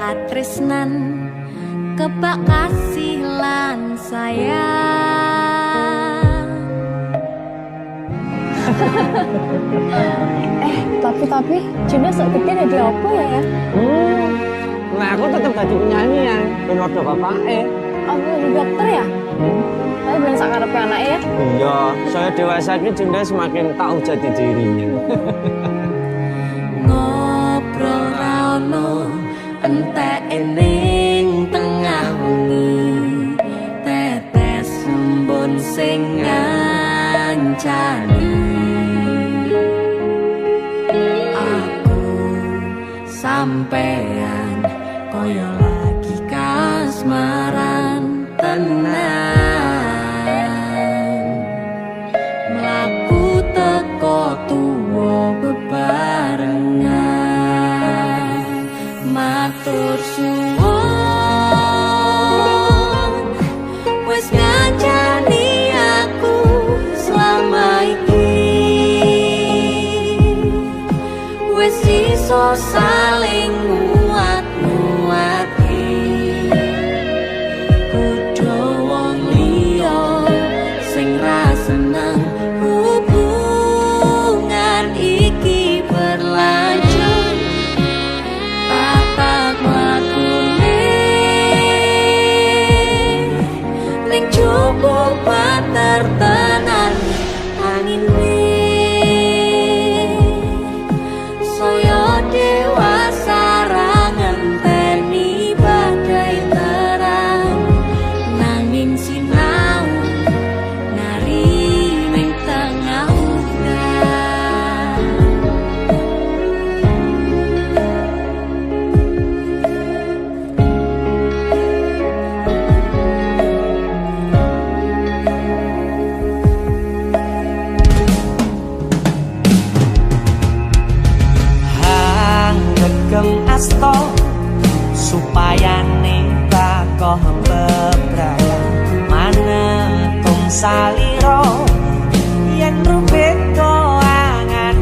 katresnan kebak kasih lan sayang. Tapi Junda sok gede jadi apa ya? Nah aku tetap jadi penyanyi ya, ben ordo bapake. Aku jadi dokter ya? Tapi belum sakarepe anaknya ya? Iya, saya dewasa ini Junda semakin tahu jati dirinya. Ngobrol rano entek ning tengah wengi, tetes embun sing ngancani. Aku sampean koyo lagi kasmaran tenan, mlaku teko tuwa bebarengan, matur suwun wis ngancani aku selama iki, wis iso saling nguat-nguati. Kudu wong liya sing ra seneng hubungan iki berlanjut, tatak lakune ning cukup pater tenan angin saya dewasa ra ngenteni badai terang, nanging sinau nari ning tengah udan. Gem asto supaya nikakoh bebrayan manetung saliro yen rubet koangan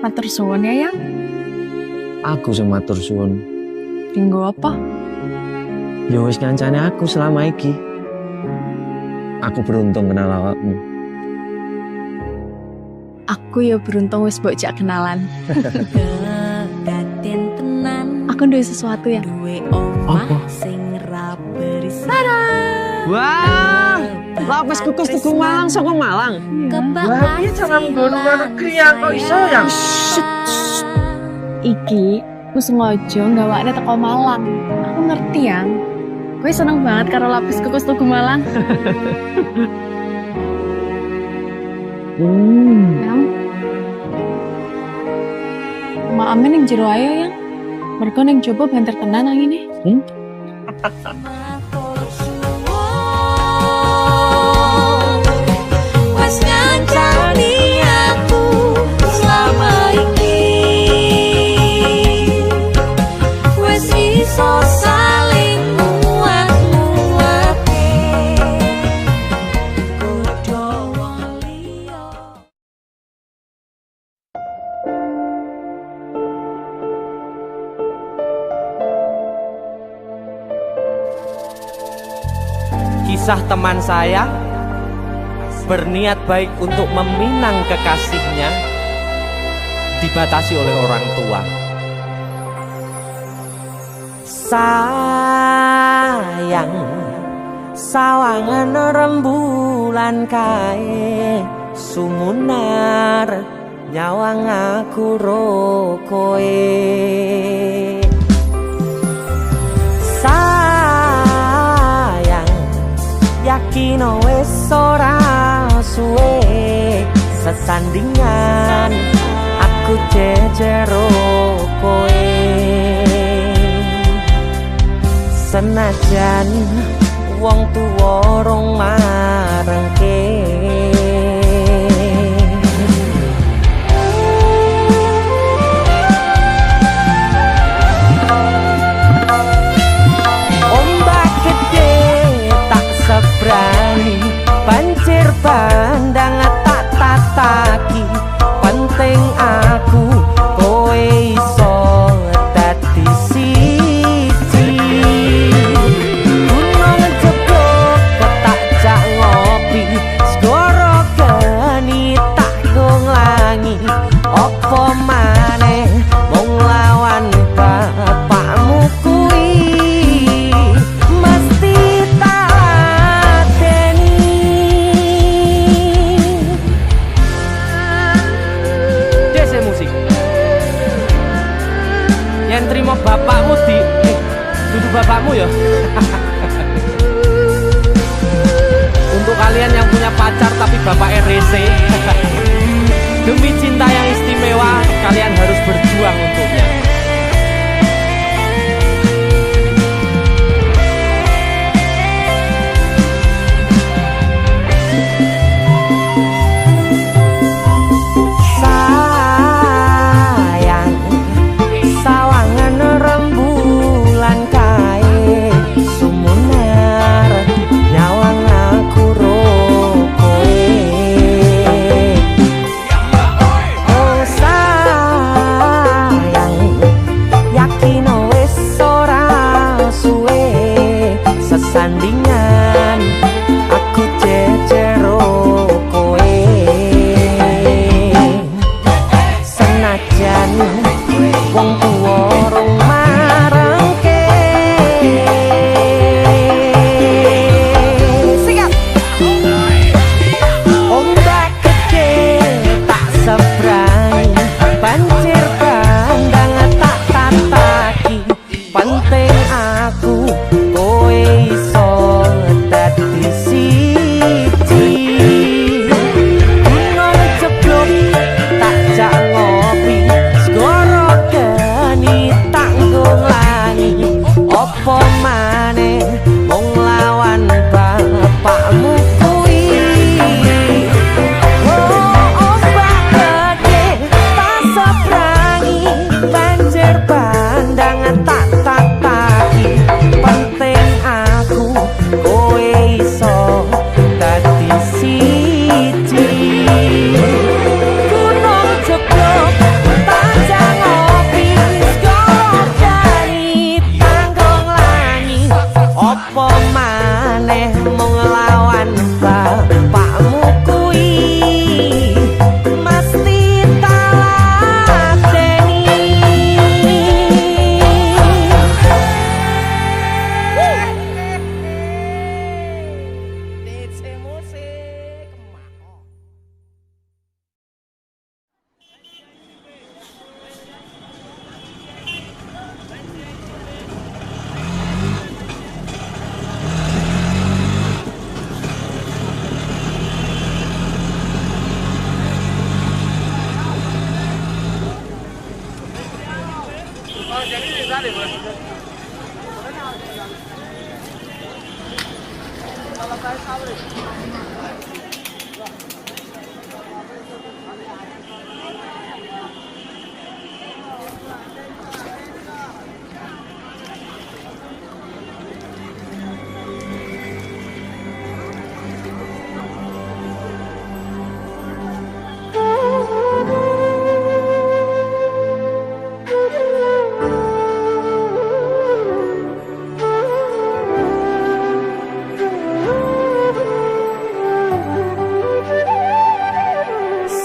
Matur suwun ya, Yang. Aku sing matur suwun. Dinggo apa? Ya wis kancane aku selama iki. Aku beruntung kenal awakmu. Aku ya beruntung wis mbok jak kenalan. Kedaden tenan Aku duwe sesuatu ya. duwe omah Apa? sing ra berisik. Wah, lapis kukus Tugu Malang saka Malang. Wah, piye jangan nggo luar negeri ya, kok iso ya? Iki aku sengaja gawakne teko Malang. Aku ngerti Yang. Gue seneng banget karo lapis kukus Tugu Malang. Yang. Maame ning jero ayo Yang. Mergo ning jowo banter tenan angine. Wes ngancani aku selama ini, wes iso saling muat-muate godho wong liya. Kisah teman saya berniat baik untuk meminang kekasihnya dibatasi oleh orang tua. Sayang, sawangan rembulan kae sumunar nyawang aku rokoe. Sayang, yakin wis ora suwe sesandingan aku jejero kowe. Senajan wong tuwa rong marengke, ombak gede tak sebrani, banjir bandang tak tataki. Penting aku kowe iso dadi siji. Gunung jebok tak jak ngopi, segara geni tak gonglangi. Apa maneh mung lawan bapakmu kuwi mesti tak lateni. Dese musik yang terima bapakmu duduk bapakmu ya. Untuk kalian yang punya pacar tapi bapak RC, demi cinta yang istimewa kalian harus berjuang untuknya. Sayang, sawangan rembulan kae sumunar nyawang aku rokoe.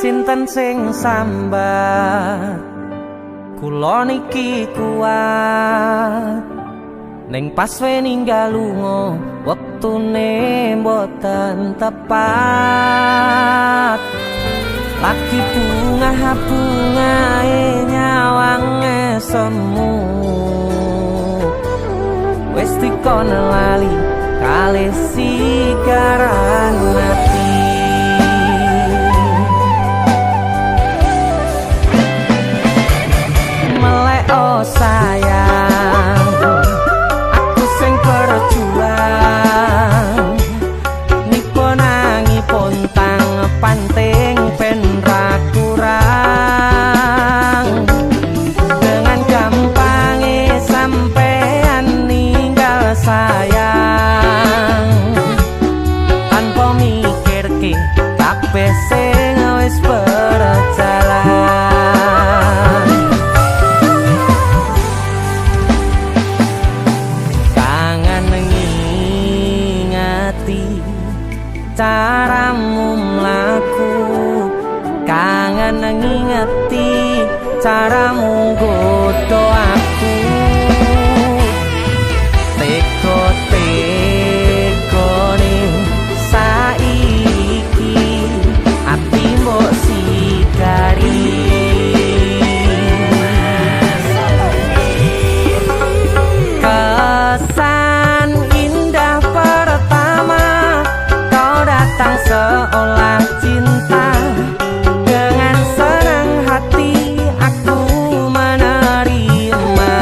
sinten sing sambat kula niki kuat ning pas we ninggal lunga wektune mboten tepat lagi bungae nyawange semu wis dikono lali kalih sigaran ati melek oh sayang aku sing berjuang niku nangipun tang panting ben ra kurang dengan gampangnya sampean ninggal sayang tanpa mikir ke kabeh sing wis berjalan kangen ngingati caramu mlaku kangen ngingati caramu godho aku teko-tekone saiki ati mbok sidari kesan indah pertama kau datang seolah cinta dengan senang hati aku menerima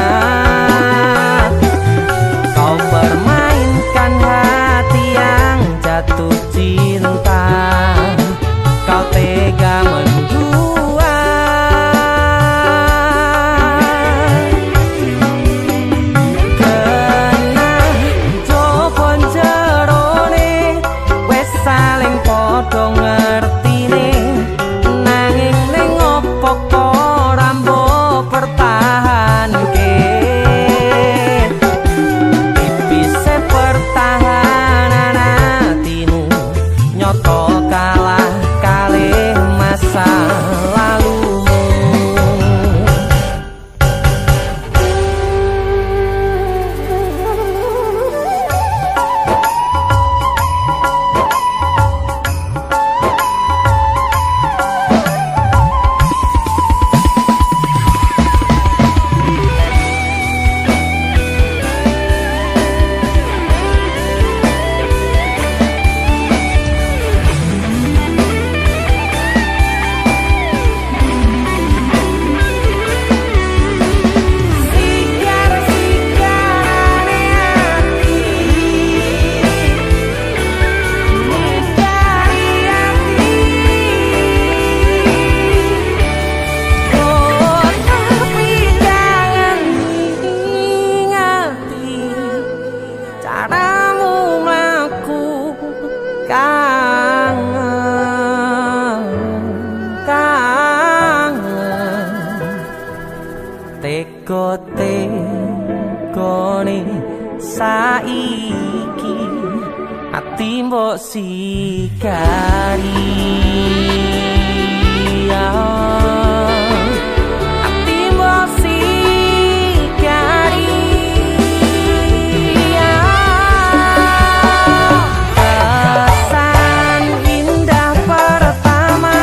kau permainkan hati yang jatuh cinta kau tega mendua kena jopon jerone wes saling podo ngertine nanging ning opo kok rambo pertahanke tipise pertahanan hatimu nyoto kalah kalih masa lalumu caramu mlaku kangen teko-tekone saiki ati mbok sigari ati mbok sigari kesan indah pertama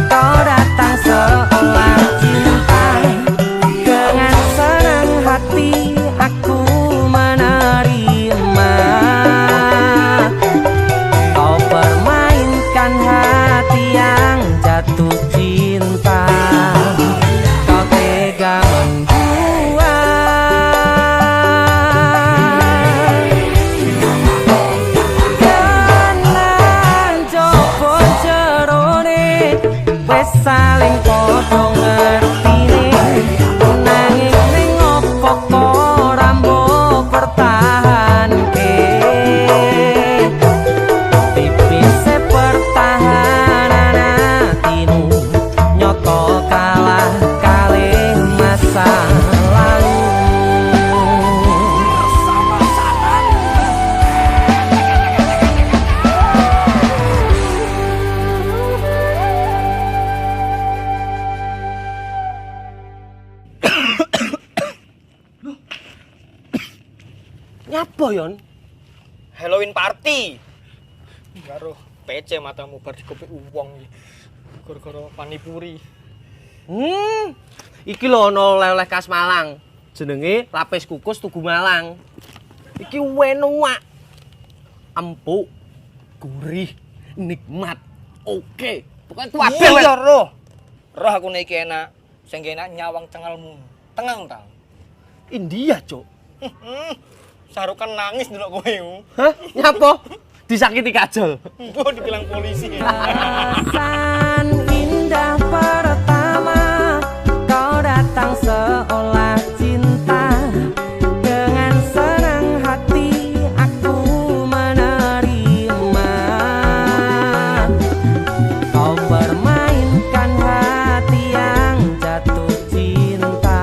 kau datang seolah cinta dengan senang hati aku menerima kau permainkan hati yang jatuh cinta kau tega membuat kanan jopon jerone wes saling podo ngertine nanging ning opo kok rambo pertahanke tipise pertahanan hatimu nyoto kalah kalih masa lalu Apa yon? Halloween party. Karo PC matamu bar dikopik uwong iki. Gara-gara panipuri. Iki lho ana oleh-oleh khas Malang. Jenenge lapis kukus Tugu Malang. Iki enak. Empuk, gurih, nikmat. Oke. Pokoknya kabeh. Iya, roh. Roh aku nek iki enak. Sing enak nyawang cengalmu. Tengang ta. India, Cuk. Sarukan nangis ndelok kowe. Hah? Nyapa? Disakiti kajol. Gua dibilang polisi. Perasaan indah pertama kau datang seolah cinta. Dengan senang hati aku menerima. Kau permainkan hati yang jatuh cinta.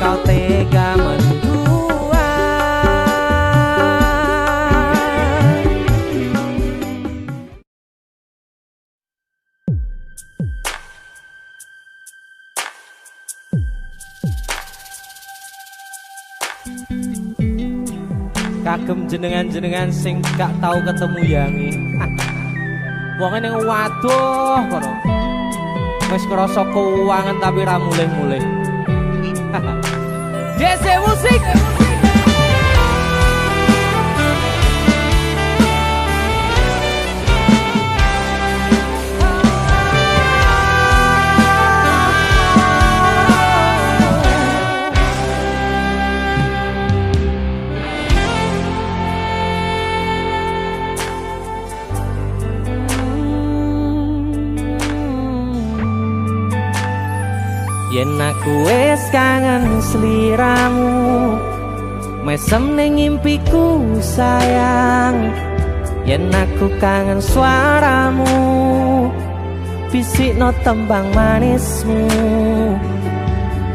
Kau tega mendua. Kagem jenengan-jenengan sing gak tau ketemu yangi. Wong ning waduh kono. Wis krasa keuangan tapi ra mulih-mulih. DC musik. Yen aku wis kangen sliramu, mesem ning ngimpiku sayang. Yen aku kangen suaramu, bisikno tembang manismu.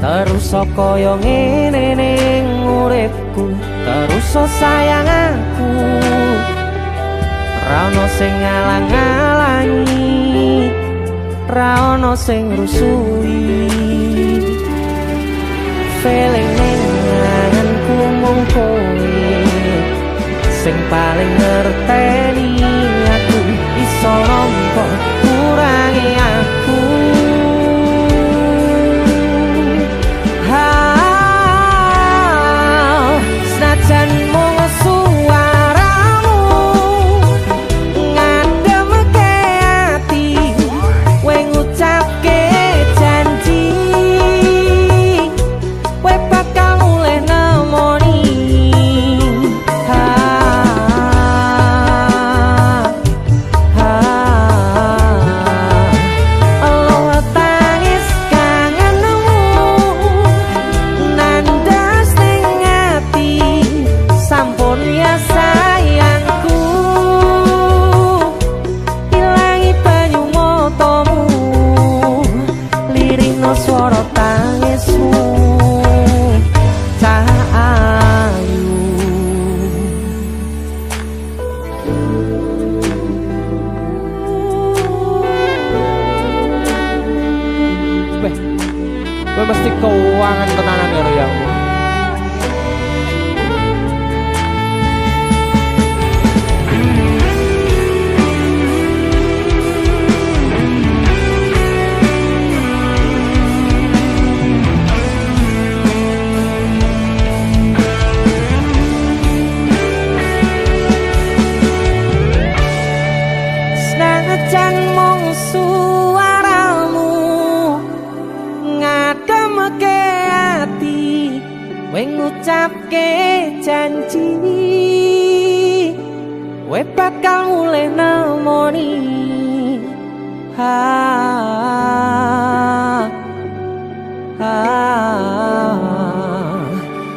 Terus kaya ngene ning uripku, terus sayang aku. Ra ono sing ngalang-alangi, ra ono sing rusui. Feeling ning ngangenku mung kowe sing paling ngerteni aku. Iso nampa kurangi aku. Senajan mung suaramu ngademke ati, kowe ngucapke janji kowe bakal mulih nemoni. Allah tangis kangenmu nandas ning ati. Sampun ya sayangku, ilangi banyu matamu, lirino swara tangismu. Cahayu Kowe mesti keuangan tenanan karo yang. senajan mung suaramu ngademke ati, kowe ngucapke janji kowe bakal mulih nemoni.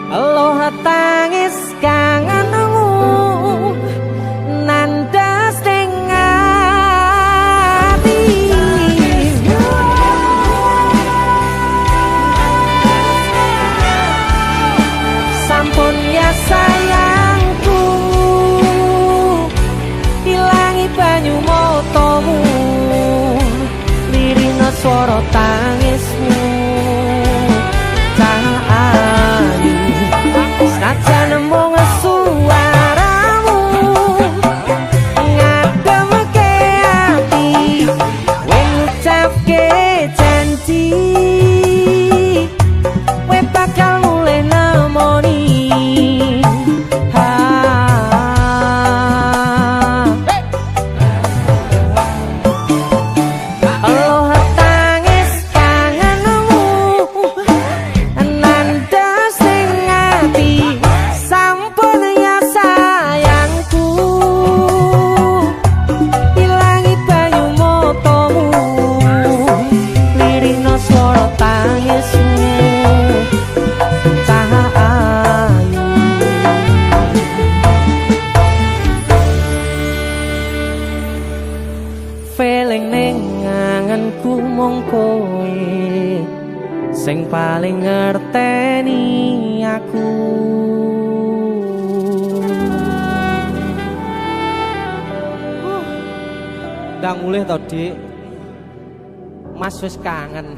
Allah tangis kangenmu nandas ning ati. Sampun ya sayangku, ilangi banyu matamu, lirino swara tangismu. Cahayu senajan mung eling ning anganku mung kowe sing paling ngerteni aku. Ndang mulih to, Dik. Mas wis kangen.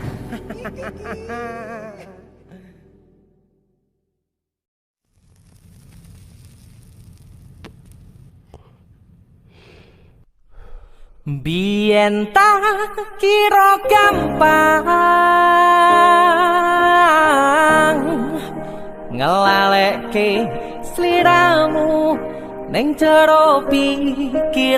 Biyen tak kira gampang ngelalekke sliramu ning jero pikiran